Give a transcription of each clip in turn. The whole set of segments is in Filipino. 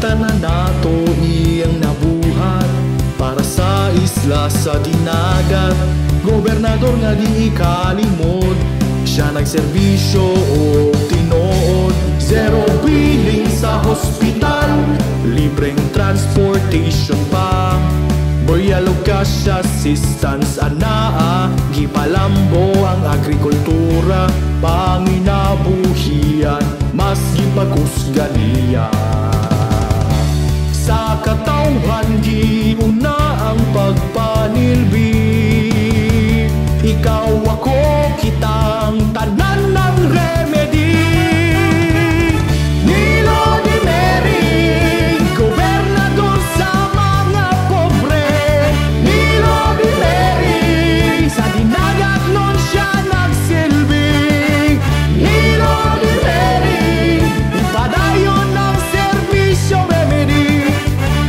tanan nato iyang nabuhat para sa isla sa dinagat. Gobernador nga di ikalimot, siya nagserbisyo o tinuod. Zero billing sa hospital, libreng transportation pa. Boyalo cash assistance anaa, gipalambo ang agrikultura. Panginabuhian, mas gipakusgan niya. Sa katawhan giuna ang pagpanilbi. Ikaw ako kitang tanan ng remedy. Nilo Di Mary, gobernador sa mga pobre. Nilo Di Mary, sa dinagat nun siya nagsilbi. Nilo Di Mary, ipadayon ng serbisyo remedy.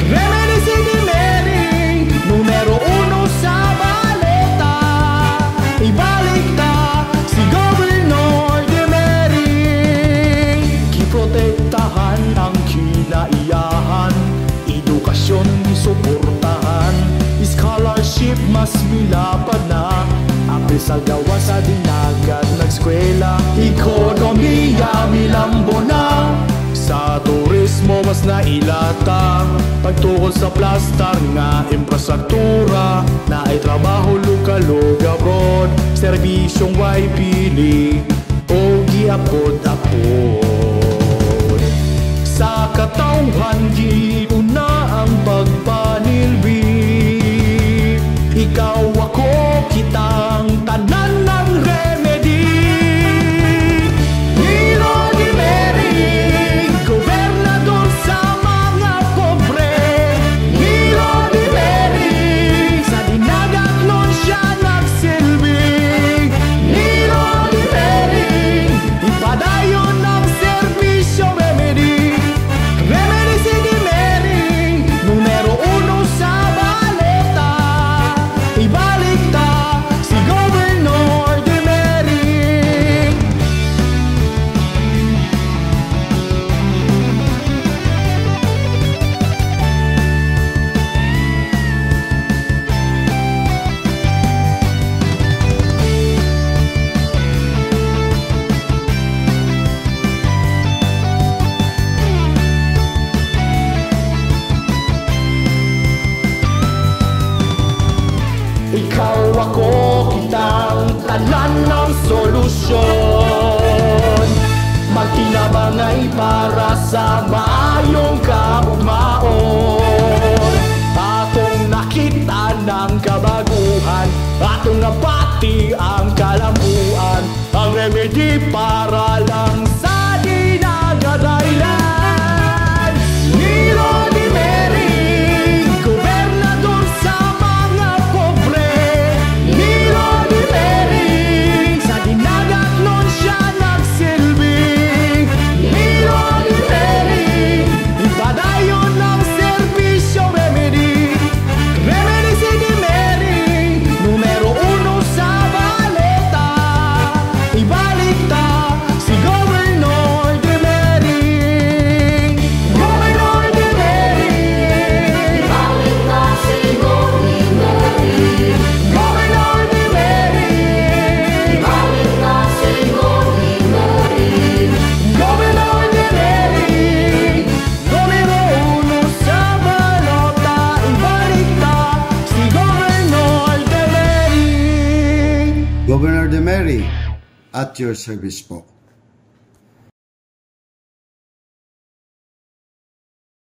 Remedy si Di Mary, numero 1 sa baleta. Ibalik ta si Governor Di Mary. Kiprotektahan ang kinaiyahan, edukasyon suportahan, scholarship mas milapad na. Apil sa gawa sa dinagat nagskwela, ekonomiya milambo na. Sa turismo mas nailata, pagtukod sa plastar nga infrastruktura. Na ay trabaho lokal o abroad, serbisyong way pili o giapod-apod. Sa katawhan giuna ang pagpanilbi. Ikaw ako kitang tanan ng remedy. Nilo Di Mary, gobernador sa mga pobre. Nilo Di Mary, sa dinagat nun siya nagsilbi. Nilo Di Mary, ipadayon ng serbisyo remedy. Remedy si Di Mary, numero 1 sa baleta. Ibalik ta si Governor Di Mary. Ikaw ako kitang tanan ng solusyon. Magtinabangay para sa maayong kaugmaon. Atong nakita ng kabaguhan, atong napati ang kalambuan. Ang remedy para lang sa dinagat island. Nilo Di Mary, gobernador sa mga pobre. Nilo Di Mary, sa dinagat nun siya nagsilbi. Nilo Di Mary, ipadayon ng serbisyo remedy. Remedy si Di Mary, numero 1 sa baleta. Ibalik ta si Governor Di Mary. Governor Di Mary, Ibalik na si Di Mary. Governor Di Mary, Ibalik na si Di Mary. Governor Di Mary, numero 1 sa balota. Ibalik ta si Governor Di Mary. Governor Di Mary, at your service po.